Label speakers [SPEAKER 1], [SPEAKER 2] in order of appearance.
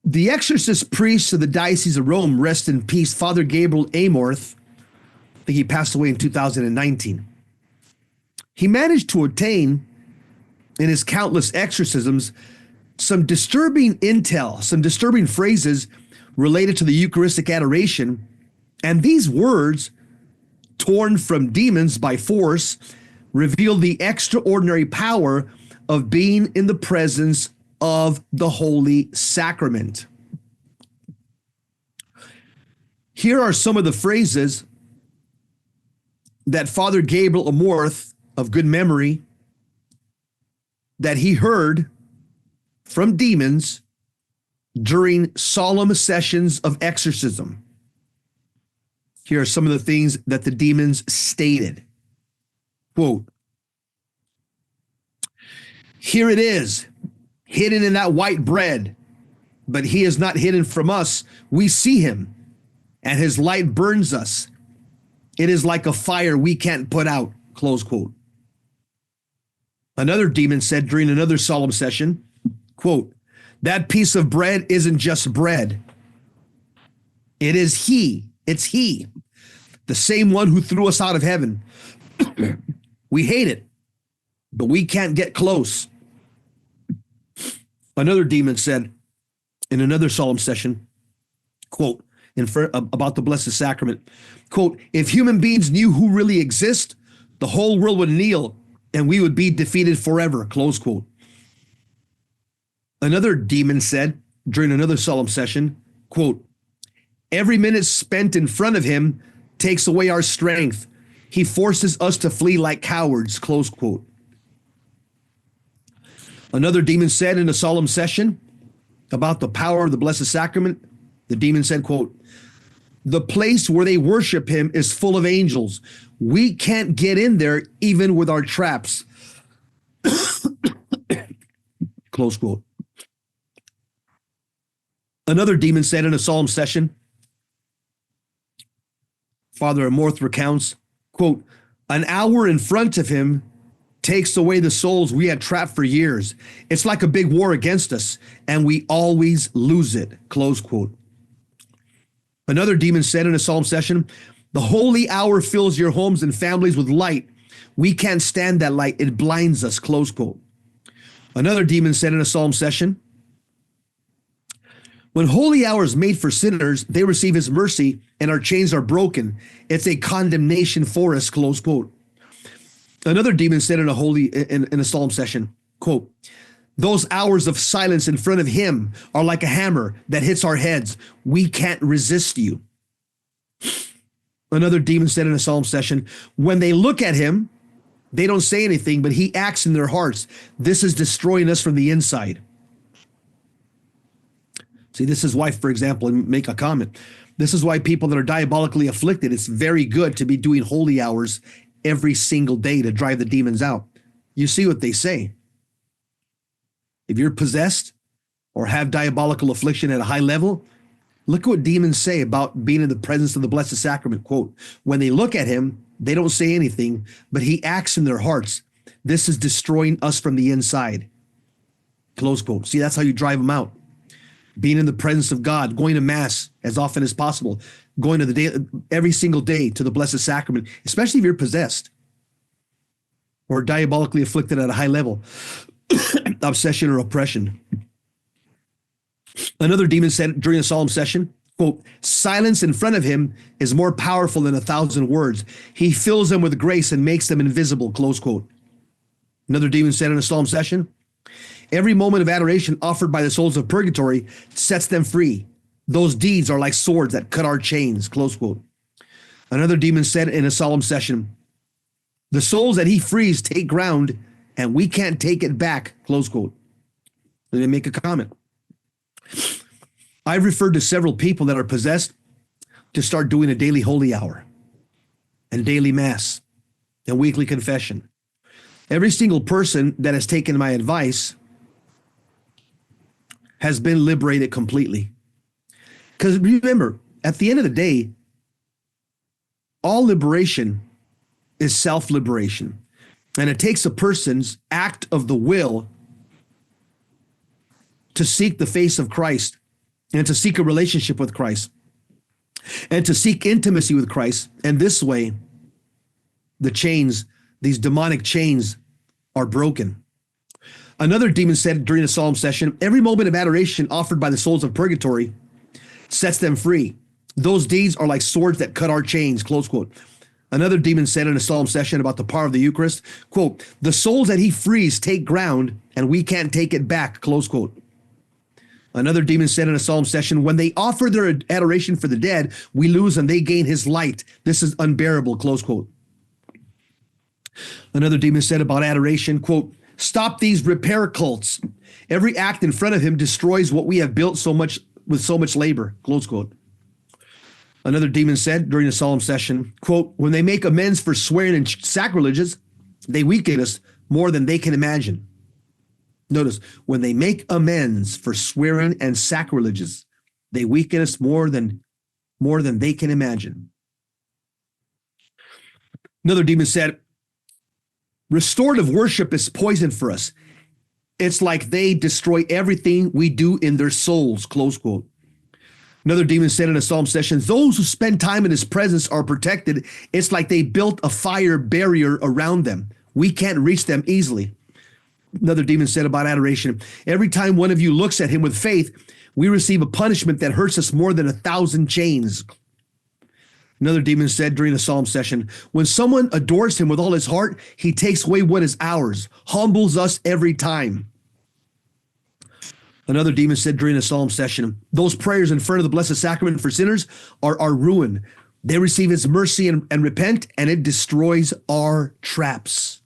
[SPEAKER 1] The exorcist priest of the Diocese of Rome, rest in peace, Father Gabriel Amorth, I think he passed away in 2019. He managed to attain, in his countless exorcisms, some disturbing intel, some disturbing phrases related to the Eucharistic adoration. And these words, torn from demons by force, reveal the extraordinary power of being in the presence of the Holy Sacrament. Here are some of the phrases that Father Gabriel Amorth, of good memory, that he heard from demons during solemn sessions of exorcism. Here are some of the things that the demons stated. Quote, "Here it is, hidden in that white bread, but he is not hidden from us. We see him, and his light burns us. It is like a fire we can't put out." Close quote. Another demon said during another solemn session, quote, "That piece of bread isn't just bread. It is he. It's he, the same one who threw us out of heaven. We hate it, but we can't get close." Another demon said in another solemn session, quote, about the Blessed Sacrament, quote, "If human beings knew who really exist, the whole world would kneel and we would be defeated forever," close quote. Another demon said during another solemn session, quote, "Every minute spent in front of him takes away our strength. He forces us to flee like cowards," close quote. Another demon said in a solemn session about the power of the Blessed Sacrament, the demon said, quote, "The place where they worship him is full of angels. We can't get in there even with our traps." Close quote. Another demon said in a solemn session, Father Amorth recounts, quote, "An hour in front of him takes away the souls we had trapped for years. It's like a big war against us, and we always lose it," close quote. Another demon said in a solemn session, "The holy hour fills your homes and families with light. We can't stand that light. It blinds us," close quote. Another demon said in a solemn session, "When holy hour is made for sinners, they receive his mercy and our chains are broken. It's a condemnation for us," close quote. Another demon said in a solemn session, quote, "Those hours of silence in front of him are like a hammer that hits our heads. We can't resist you." Another demon said in a solemn session, "When they look at him, they don't say anything, but he acts in their hearts. This is destroying us from the inside." See, this is why, for example, and make a comment, this is why people that are diabolically afflicted, it's very good to be doing holy hours every single day to drive the demons out. You see what they say. If you're possessed or have diabolical affliction at a high level, look at what demons say about being in the presence of the Blessed Sacrament. Quote, "When they look at him, they don't say anything, but he acts in their hearts. This is destroying us from the inside." Close quote. See, that's how you drive them out. Being in the presence of God, going to Mass as often as possible, going to the day, every single day to the Blessed Sacrament, especially if you're possessed or diabolically afflicted at a high level, obsession or oppression. Another demon said during a solemn session, quote, "Silence in front of him is more powerful than 1,000 words. He fills them with grace and makes them invisible," close quote. Another demon said in a solemn session, "Every moment of adoration offered by the souls of purgatory sets them free. Those deeds are like swords that cut our chains," close quote. Another demon said in a solemn session, "The souls that he frees take ground and we can't take it back," close quote. Let me make a comment. I've referred to several people that are possessed to start doing a daily holy hour and daily Mass and weekly confession. Every single person that has taken my advice has been liberated completely. Because remember, at the end of the day, all liberation is self-liberation. And it takes a person's act of the will to seek the face of Christ and to seek a relationship with Christ and to seek intimacy with Christ. And this way, the chains, these demonic chains, are broken. Another demon said during a solemn session, every moment of adoration offered by the souls of purgatory sets them free. Those deeds are like swords that cut our chains, close quote. Another demon said in a solemn session about the power of the Eucharist, quote, the souls that he frees take ground and we can't take it back, close quote. Another demon said in a solemn session, when they offer their adoration for the dead, we lose and they gain his light. This is unbearable, close quote. Another demon said about adoration, quote, stop these repair cults. Every act in front of him destroys what we have built with so much labor, close quote. Another demon said during a solemn session, quote, when they make amends for swearing and sacrileges, they weaken us more than they can imagine. Notice, when they make amends for swearing and sacrileges, they weaken us more than they can imagine. Another demon said, restorative worship is poison for us. It's like they destroy everything we do in their souls, close quote. Another demon said in a solemn session, those who spend time in his presence are protected. It's like they built a fire barrier around them. We can't reach them easily. Another demon said about adoration, every time one of you looks at him with faith, we receive a punishment that hurts us more than 1,000 chains. Another demon said during a solemn session, when someone adores him with all his heart, he takes away what is ours, humbles us every time. Another demon said during a solemn session, those prayers in front of the Blessed Sacrament for sinners are ruin. They receive his mercy and repent, and it destroys our traps.